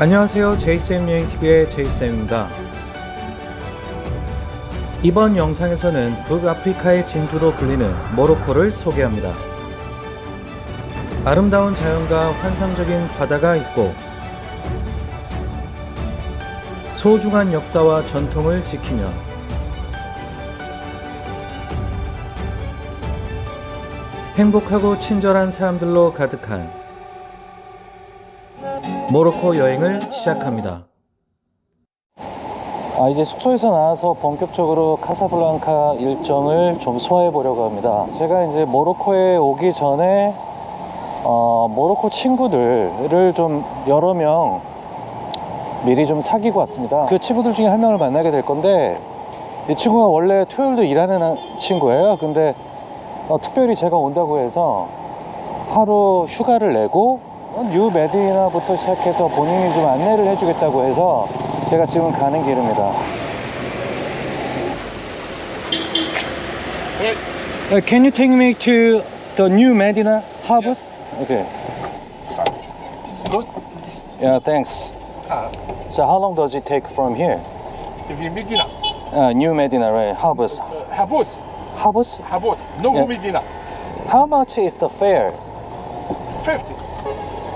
안녕하세요. 제이쌤 여행TV의 제이쌤입니다. 이번 영상에서는 북아프리카의 진주로 불리는 모로코를 소개합니다. 아름다운 자연과 환상적인 바다가 있고 소중한 역사와 전통을 지키며 행복하고 친절한 사람들로 가득한 모로코 여행을 시작합니다. 이제 숙소에서 나와서 본격적으로 카사블랑카 일정을 좀 소화해 보려고 합니다. 제가 이제 모로코에 오기 전에 모로코 친구들을 좀 여러 명 미리 좀 사귀고 왔습니다. 그 친구들 중에 한 명을 만나게 될 건데, 이 친구가 원래 토요일도 일하는 친구예요. 근데 특별히 제가 온다고 해서 하루 휴가를 내고 뉴 메디나부터 시작해서 본인이 좀 안내를 해주겠다고 해서 제가 지금 가는 길입니다. Can you take me to the new Medina harbors? Okay. Good. Yeah, thanks. So how long does it take from here? If you Medina, New Medina, right? Harbors. Habus, Harbors? Habus, no Yeah. Medina. How much is the fare? 50,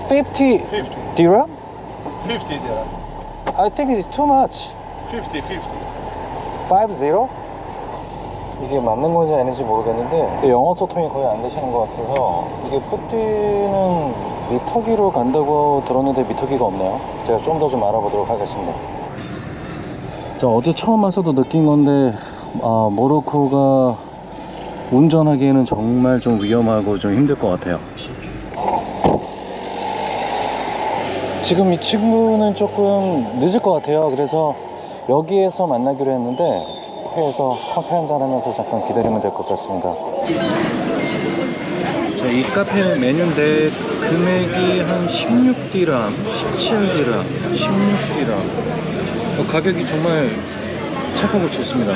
50 50, dirham? 50 there. I think it's too much. 50, 50. 50? 이게 맞는 건지 아닌지 모르겠는데 영어 소통이 거의 안 되시는 것 같아서 이게 뿌띠는 미터기로 간다고 들었는데 미터기가 없네요. 제가 좀 더 좀 알아보도록 하겠습니다. 자, 어제 처음 와서도 느낀 건데 모로코가 운전하기에는 정말 좀 위험하고 좀 힘들 것 같아요. 지금 이 친구는 조금 늦을 것 같아요. 그래서 여기에서 만나기로 했는데 카페에서 커피 한잔 하면서 잠깐 기다리면 될 것 같습니다. 자, 이 카페 메뉴인데 금액이 한 16디람, 17디람, 16디람. 가격이 정말 착하고 좋습니다.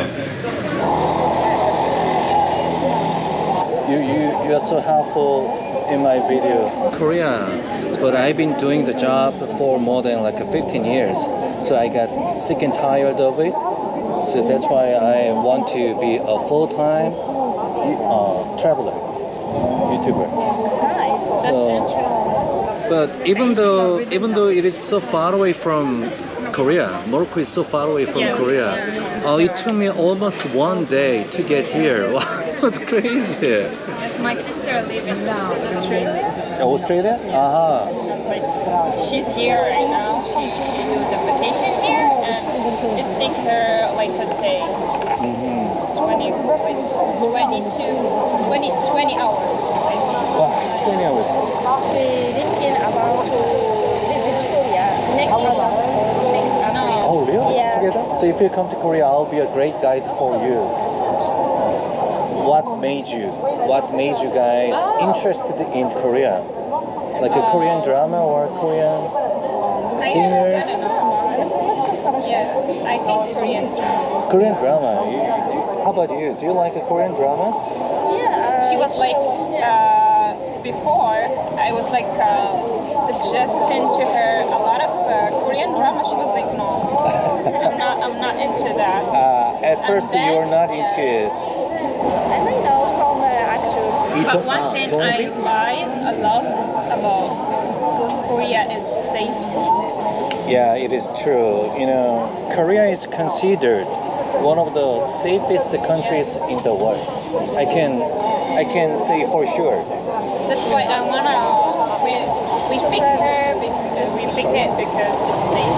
You are so helpful in my videos. Korea, but I've been doing the job for more than like 15 years, so I got sick and tired of it. So that's why I want to be a full-time traveler, YouTuber. Nice. That's So- interesting. But even though it is so far away from Korea, Morocco is so far away from Yeah. Korea. It took me almost one day to get here. Wow, it was crazy. Yes, my sister lives in Australia. Australia? Aha. Like, she's here right now. She do the vacation here, and it takes her like a day, 20 hours. Wow, 20 hours. We're thinking about to visit Korea next August. Next April. Oh, really? Yeah. Together? So if you come to Korea, I'll be a great guide for you. What made you guys interested in Korea? Like a Korean drama or Korean singers? Yeah, I think Korean. Korean drama. How about you? Do you like Korean dramas? Yeah. She was like, before I was like suggesting to her a lot of Korean drama. She was like, no, I'm not into that. At first, then, you're not yeah. into it. And I know some actors. But one thing I love about South Korea is safety. Yeah, it is true. You know, Korea is considered one of the safest countries in the world. I can say for sure. That's why I wanna we pick her because we pick it because it's safe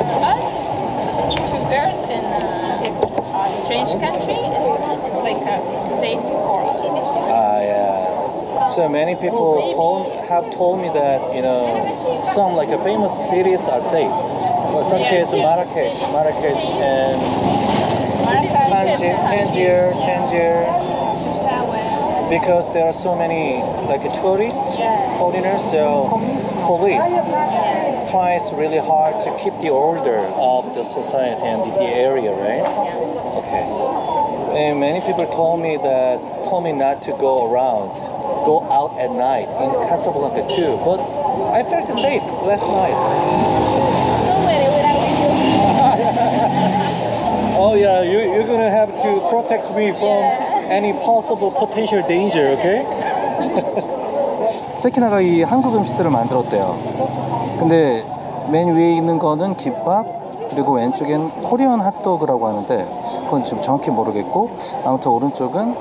for us to birth in a strange country. It's like a safe for us. Yeah. So many people have told me that, you know, some like famous cities are safe, such Yes. as Marrakesh and Tangier, because there are so many like tourists, foreigners, so police tries really hard to keep the order of the society and the area, right? Okay. And many people told me not to go out at night in Casablanca too, but I felt safe last night. Oh yeah, you're gonna have to protect me from any possible potential danger, okay? 세키나가 이 한국 음식들을 만들었대요. 근데 맨 위에 있는 거는 김밥, 그리고 왼쪽엔 코리안 핫도그라고 하는데 그건 지금 정확히 모르겠고, 아무튼 오른쪽은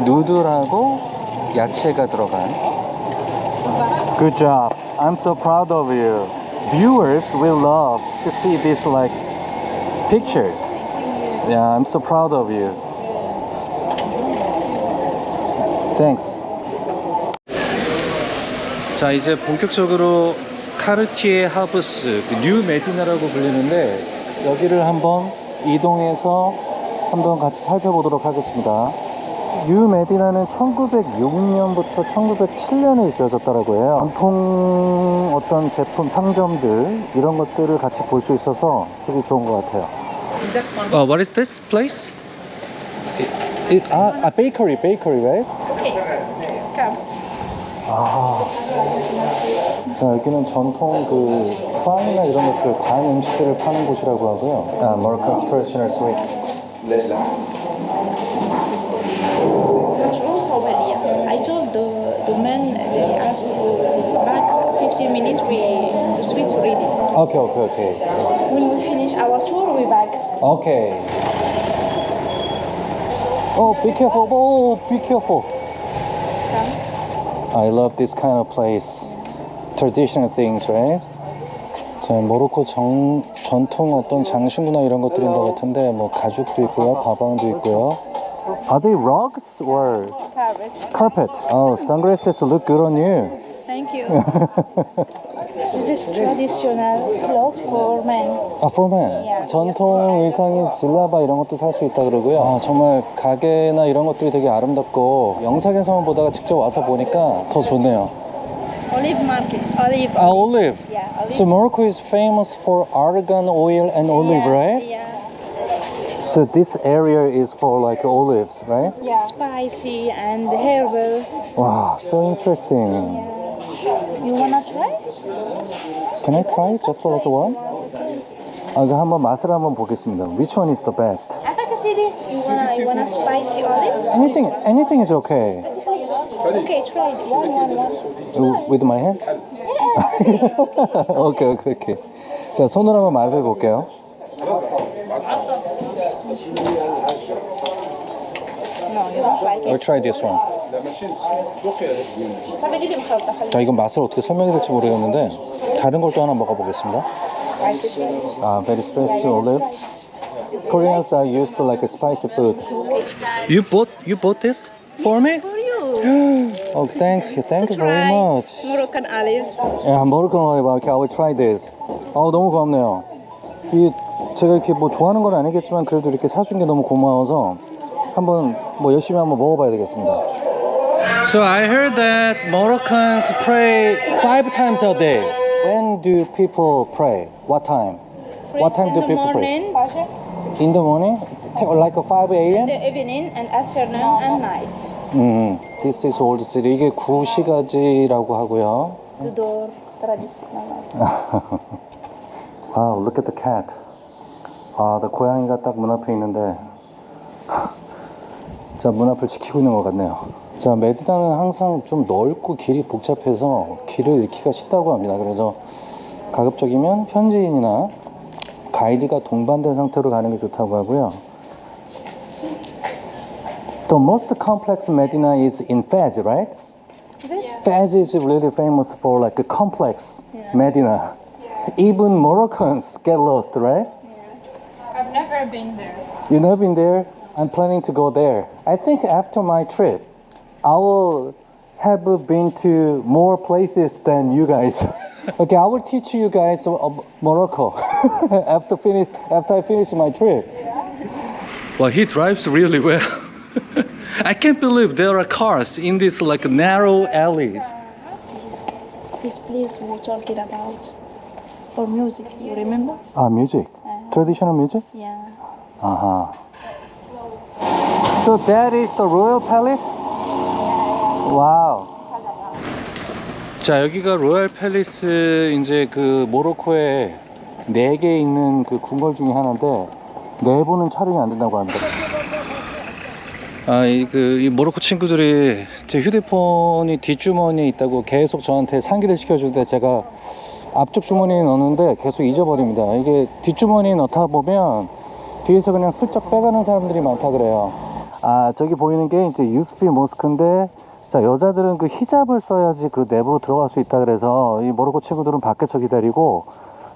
누들하고 야채가 들어간. Good job. I'm so proud of you. Viewers will love to see this like picture. Yeah, I'm so proud of you. Thanks. 자, 이제 본격적으로 카르티에 하브스, 뉴 메디나라고 불리는데 여기를 한번 이동해서 한번 같이 살펴보도록 하겠습니다. 뉴 메디나는 1906년부터 1907년에 지어졌다고 해요. 전통 어떤 제품, 상점들 이런 것들을 같이 볼 수 있어서 되게 좋은 것 같아요. What is this place? bakery, right? Okay, come. 자, 여기는 전통 그 빵이나 이런 것들, 다양한 음식들을 파는 곳이라고 하고요. Moroccan traditional sweet. Mushrooms over here. I told the man, they asked for back 15 minutes, the sweets ready. Okay. When we finish our tour, we back. Okay. Oh, be careful. Oh, be careful. Come. I love this kind of place. Traditional things, right? 자, 모로코 전통 어떤 장신구나 이런 것들인 것 같은데 뭐 가죽도 있고요, 가방도 있고요. Are they rugs or carpet? Oh, sunglasses look good on you. Thank you. This is traditional clothes for men. For men. Yeah. 전통 의상인 질라바 이런 것도 살 수 있다 그러고요. 정말 가게나 이런 것들이 되게 아름답고 영상에서만 보다가 직접 와서 보니까 더 좋네요. Olive market. Olive. Olive. Yeah, olive. So Morocco is famous for argan oil and olive, right? Yeah. So this area is for like olives, right? Yeah. Spicy and herbal. Wow, so interesting. Yeah. You wanna try? Can I try just like one? 이거 한번 맛을 한번 보겠습니다. Which one is the best? You wanna spicy olive? Anything is okay. Okay, try it. One. With my hand? Okay. 자, 손으로 한번 맛을 볼게요. No, you don't like I'll it. try this one. 자, 이건 맛을 어떻게 설명해야 될지 모르겠는데 다른 걸 또 하나 먹어보겠습니다. Very spicy olive. Koreans are used to like a spicy food. You bought this for me? For you. Oh, thank you very much. Moroccan olive. Yeah, Moroccan olive. Okay, I will try this. 너무 고맙네요. 제가 이렇게 뭐 좋아하는 건 아니겠지만 그래도 이렇게 사준 게 너무 고마워서 한번 뭐 열심히 한번 먹어봐야 되겠습니다. So I heard that Moroccans pray 5 times a day. When do people pray? What time? What time do people pray? In the morning? Like a 5 a.m.? The evening and afternoon and night. This is old city. 이게 구시가지라고 하고요. The door traditional. Wow, look at the cat. 나 고양이가 딱 문 앞에 있는데 자, 문 앞을 지키고 있는 것 같네요. 자, 메디나는 항상 좀 넓고 길이 복잡해서 길을 잃기가 쉽다고 합니다. 그래서 가급적이면 현지인이나 가이드가 동반된 상태로 가는 게 좋다고 하고요. The most complex Medina is in Fez, right? Fez is really famous for like a complex Medina. Even Moroccans get lost, right? I've never been there. You've never been there? I'm planning to go there. I think after my trip, I will have been to more places than you guys. Okay, I will teach you guys Morocco after I finish my trip. Well, he drives really well. I can't believe there are cars in this like narrow alleys. This place we're talking about for music. You remember? Music. Traditional music? Yeah. So that is the royal palace? Wow. 자, 여기가 로얄 팰리스, 이제 그 모로코에 4개 있는 그 궁궐 중에 하나인데 내부는 촬영이 안 된다고 합니다. 이 모로코 친구들이 제 휴대폰이 뒷주머니에 있다고 계속 저한테 상기를 시켜주는데 제가 앞쪽 주머니에 넣는데 계속 잊어버립니다. 이게 뒷주머니에 넣다 보면 뒤에서 그냥 슬쩍 빼가는 사람들이 많다 그래요. 저기 보이는 게 이제 유스피 모스크인데, 자, 여자들은 그 히잡을 써야지 그 내부로 들어갈 수 있다 그래서 이 모로코 친구들은 밖에서 기다리고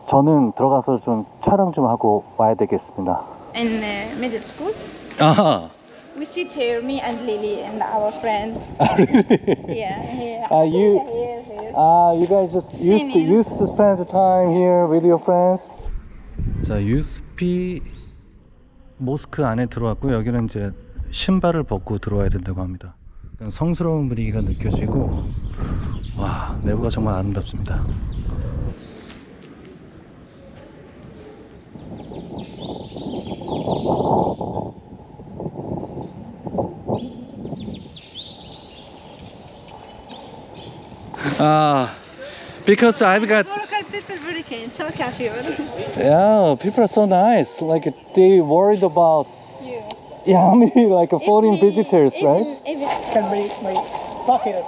저는 들어가서 좀 촬영 좀 하고 와야 되겠습니다. In middle school, 아하. we sit here, me and Lily and our friend. Yeah, here. You Here. you guys just used to spend the time here with your friends. 자, 유스피 모스크 안에 들어왔고 여기는 이제 신발을 벗고 들어와야 된다고 합니다. 약간 성스러운 분위기가 느껴지고, 와, 내부가 정말 아름답습니다. Because I've got people very kind, so casual. yeah, people are so nice. Like they worried about You. yeah, me like foreign visitors, right? Even Can my pocket.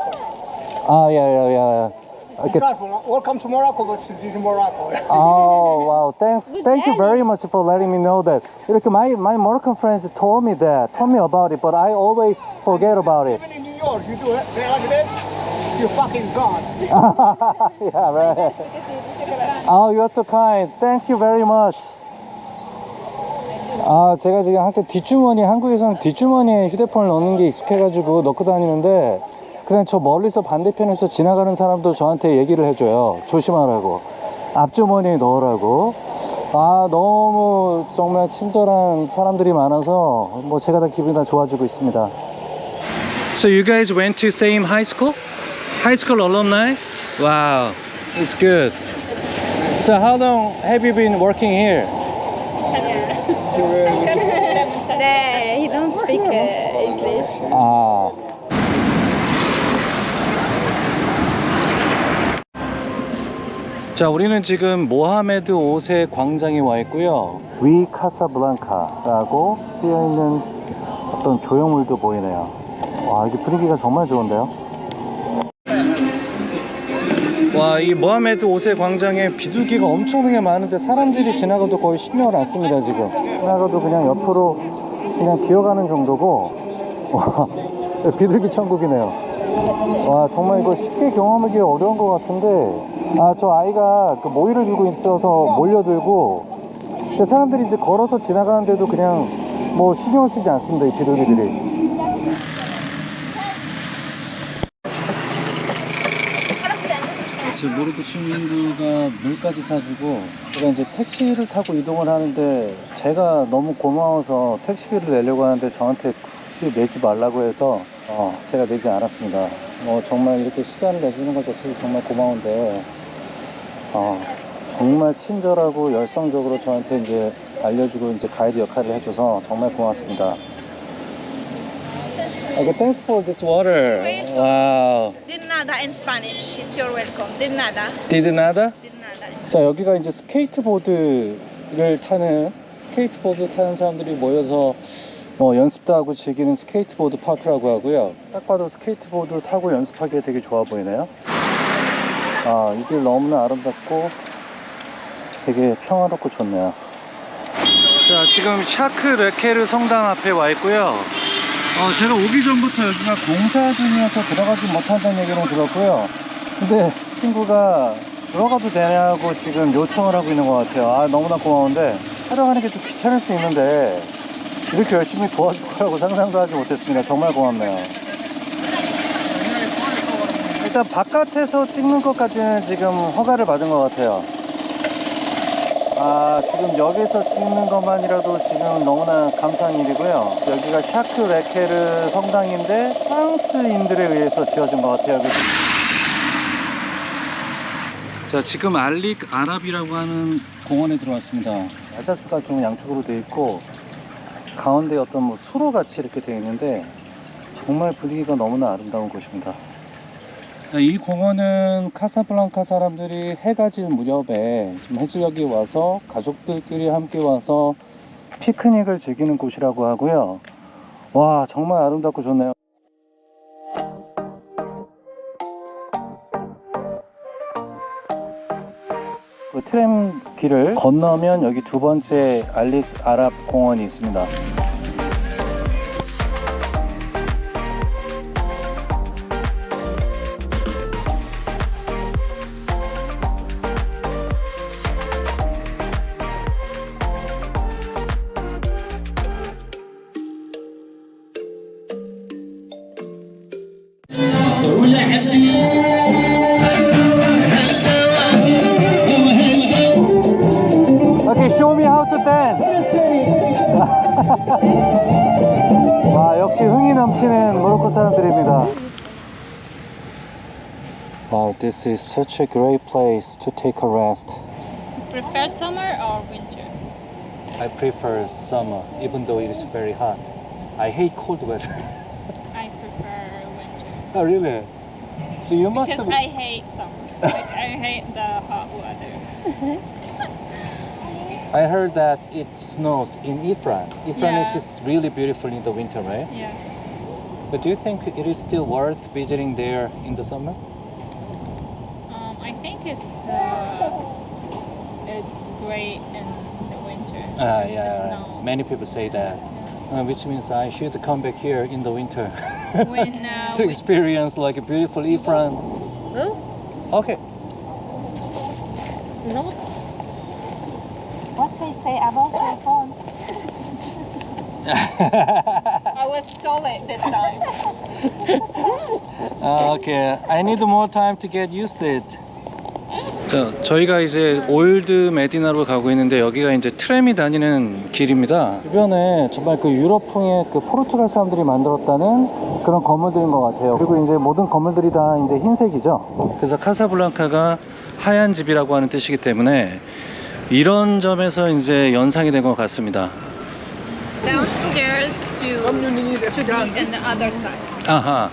Yeah. Okay. Welcome to Morocco, but this is Morocco. Oh wow, thank you day. very much for letting me know that. 이렇게 my Moroccan friends told me about it, but I always forget about it. Even in New York, you do it like this, you're fucking gone. Yeah, right. Oh, you're so kind. Thank you very much. 제가 지금 한국에서는 뒷주머니에 휴대폰을 넣는 게 익숙해가지고 넣고 다니는데, 그냥 저 멀리서 반대편에서 지나가는 사람도 저한테 얘기를 해줘요. 조심하라고, 앞주머니에 넣으라고. 너무 정말 친절한 사람들이 많아서 뭐 제가 다 기분이 다 좋아지고 있습니다. So you guys went to same high school? High school alumni? Wow, it's good. So how long have you been working here? he don't speak English. 자, 우리는 지금 모하메드 5세 광장에 와 있고요. 위 카사블랑카라고 쓰여 있는 어떤 조형물도 보이네요. 와, 이게 분위기가 정말 좋은데요. 와, 이 모하메드 5세 광장에 비둘기가 엄청나게 많은데 사람들이 지나가도 거의 신경을 안 씁니다. 지금 지나가도 그냥 옆으로 그냥 기어가는 정도고, 와, 비둘기 천국이네요. 와, 정말 이거 쉽게 경험하기 어려운 것 같은데, 저 아이가 그 모이를 주고 있어서 몰려들고, 근데 사람들이 이제 걸어서 지나가는데도 그냥 뭐 신경을 쓰지 않습니다, 이 비둘기들이. 지금 모로코 친구가 물까지 사주고, 제가 이제 택시를 타고 이동을 하는데, 제가 너무 고마워서 택시비를 내려고 하는데 저한테 굳이 내지 말라고 해서 제가 내지 않았습니다. 정말 이렇게 시간을 내주는 것 자체도 정말 고마운데, 정말 친절하고 열성적으로 저한테 이제 알려주고 이제 가이드 역할을 해줘서 정말 고맙습니다. Okay, thanks for this water. Wow. Did nada in Spanish. It's your welcome. Did nada. Did nada? Did nada. 자, 여기가 이제 스케이트보드 타는 사람들이 모여서 연습도 하고 즐기는 스케이트보드 파크라고 하고요. 딱 봐도 스케이트보드 타고 연습하기에 되게 좋아 보이네요. 이 길 너무나 아름답고 되게 평화롭고 좋네요. 자, 지금 샤크 레케르 성당 앞에 와 있고요. 제가 오기 전부터 여기가 공사 중이어서 들어가지 못한다는 얘기를 들었고요. 근데 친구가 들어가도 되냐고 지금 요청을 하고 있는 것 같아요. 너무나 고마운데, 촬영하는 게 좀 귀찮을 수 있는데 이렇게 열심히 도와줄 거라고 상상도 하지 못했습니다. 정말 고맙네요. 일단 바깥에서 찍는 것까지는 지금 허가를 받은 것 같아요. 지금 여기서 찍는 것만이라도 지금 너무나 감사한 일이고요. 여기가 샤크 레케르 성당인데 프랑스인들에 의해서 지어진 것 같아요. 자, 지금 알릭 아랍이라고 하는 공원에 들어왔습니다. 야자수가 좀 양쪽으로 되어 있고, 가운데 어떤 뭐 수로 같이 이렇게 되어 있는데 정말 분위기가 너무나 아름다운 곳입니다. 이 공원은 카사블랑카 사람들이 해가 질 무렵에 좀 해질녘이 와서 가족들끼리 함께 와서 피크닉을 즐기는 곳이라고 하고요. 와, 정말 아름답고 좋네요. 그 트램 길을 건너면 여기 두 번째 알릭 아랍 공원이 있습니다. Okay, show me how to dance. 와, 역시 흥이 넘치는 모로코 사람들입니다. Wow, this is such a great place to take a rest. Prefer summer or winter? I prefer summer, even though it is very hot. I hate cold weather. I prefer winter. Oh, really? So you must Because have... I hate summer. Like, I hate the hot weather. I heard that it snows in Ifran. Ifran Yeah. is really beautiful in the winter, right? Yes. But do you think it is still worth visiting there in the summer? I think it's great in the winter. Ah, The yeah. snow. Many people say that, which means I should come back here in the winter When to experience like a beautiful Ifran. Okay. No. What they say about your phone? I was told it this time. Okay. I need more time to get used to it. 자, 저희가 이제 올드 메디나로 가고 있는데 여기가 이제 트램이 다니는 길입니다. 주변에 정말 그 유럽풍의 그 포르투갈 사람들이 만들었다는 그런 건물들인 것 같아요. 그리고 이제 모든 건물들이 다 이제 흰색이죠. 그래서 카사블랑카가 하얀 집이라고 하는 뜻이기 때문에 이런 점에서 이제 연상이 된 것 같습니다. Downstairs to be in the other side. 아하.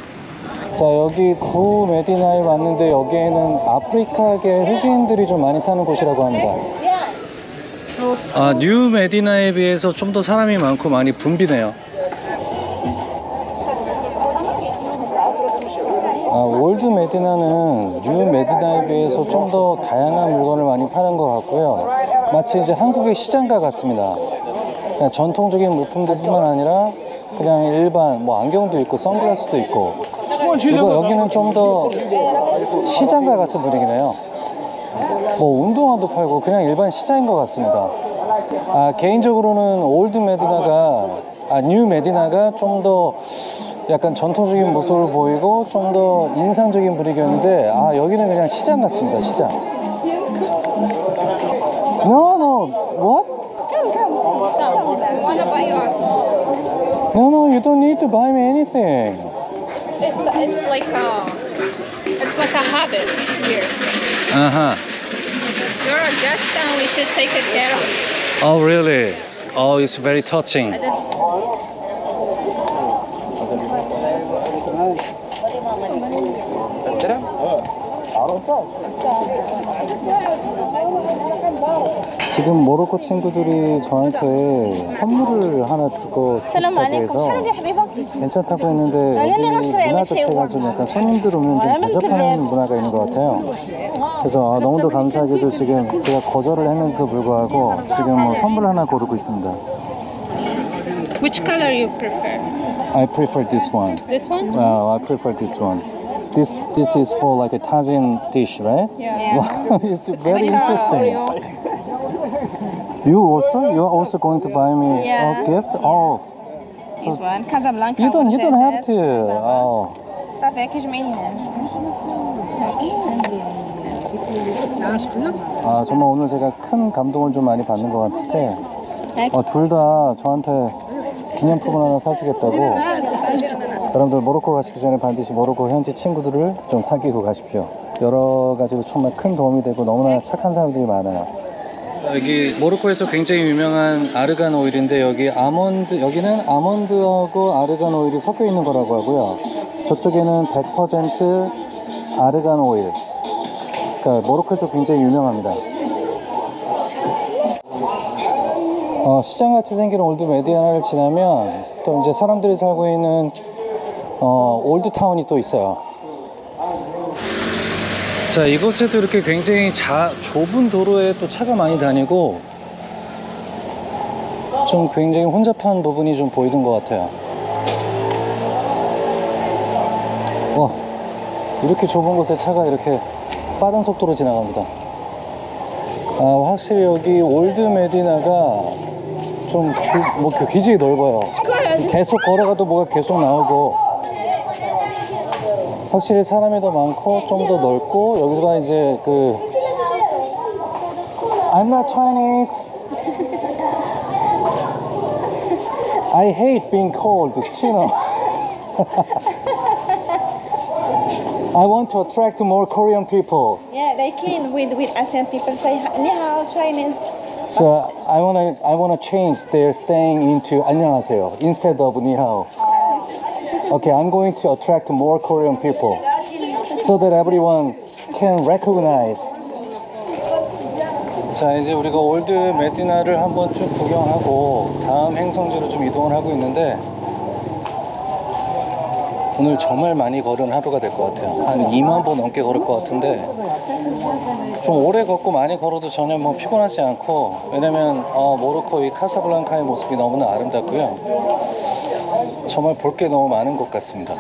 자, 여기 구 메디나에 왔는데 여기에는 아프리카계 흑인들이 좀 많이 사는 곳이라고 합니다. 아, 뉴 메디나에 비해서 좀 더 사람이 많고 많이 붐비네요. 아, 올드 메디나는 뉴 메디나에 비해서 좀 더 다양한 물건을 많이 파는 것 같고요. 마치 이제 한국의 시장가 같습니다. 그냥 전통적인 물품들뿐만 아니라 그냥 일반 뭐 안경도 있고 선글라스도 있고, 그리고 여기는 좀 더 시장가 같은 분위기네요. 뭐 운동화도 팔고 그냥 일반 시장인 것 같습니다. 아, 개인적으로는 올드 메디나가 뉴 메디나가 좀 더 약간 전통적인 모습을 보이고 좀 더 인상적인 분위기였는데, 아, 여기는 그냥 시장 같습니다. 시장. No, what? What about yours? No, you don't need to buy me anything. It's like a habit here. Uh-huh. You're a guest and we should take it care of. Oh, really? Oh, it's very touching. 지금 모로코 친구들이 저한테 선물을 하나 주고 싶다고 해서 괜찮다고 했는데, 여기 문화 자체가 좀 약간 손님들 오면 좀 대접하는 문화가 있는 것 같아요. 그래서 너무도 감사하게도 지금 제가 거절을 했는데도 불구하고 지금 뭐 선물 하나 고르고 있습니다. Which color you prefer? I prefer this one. This one? I prefer this one. This is for like a Tajin dish, right? Yeah. Wow, it's very interesting. You are also going to buy me Yeah. a gift? Oh, This one, Casablanca. you don't have to. Oh. Ça fait que je mets 아, 정말 오늘 제가 큰 감동을 좀 많이 받는 것 같은데, 둘 다 저한테 기념품을 하나 사주겠다고. 여러분들 모로코 가시기 전에 반드시 모로코 현지 친구들을 좀 사귀고 가십시오. 여러 가지로 정말 큰 도움이 되고 너무나 착한 사람들이 많아요. 여기 모로코에서 굉장히 유명한 아르간 오일인데, 여기는 아몬드하고 아르간 오일이 섞여 있는 거라고 하고요. 저쪽에는 100% 아르간 오일. 그러니까 모로코에서 굉장히 유명합니다. 시장같이 생긴 올드 메디나를 지나면 또 이제 사람들이 살고 있는 올드타운이 또 있어요. 자, 이곳에도 이렇게 굉장히 좁은 도로에 또 차가 많이 다니고 좀 굉장히 혼잡한 부분이 좀 보이는 것 같아요. 와, 이렇게 좁은 곳에 차가 이렇게 빠른 속도로 지나갑니다. 확실히 여기 올드 메디나가 좀 굉장히 넓어요. 계속 걸어가도 뭐가 계속 나오고, 확실히 사람이 더 많고 좀 더 넓고, 여기가 이제 I'm not Chinese. I hate being called Chino. I want to attract more Korean people. Yeah, they can with Asian people say ni hao Chinese. So I wanna change their saying into 안녕하세요 instead of ni hao. Okay, I'm going to attract more Korean people so that everyone can recognize. 자, 이제 우리가 올드 메디나를 한번 쭉 구경하고 다음 행성지로 좀 이동을 하고 있는데, 오늘 정말 많이 걸은 하루가 될 것 같아요. 한 2만 보 넘게 걸을 것 같은데, 좀 오래 걷고 많이 걸어도 전혀 뭐 피곤하지 않고, 왜냐면 모로코 이 카사블랑카의 모습이 너무나 아름답고요. 정말 볼 게 너무 많은 것 같습니다.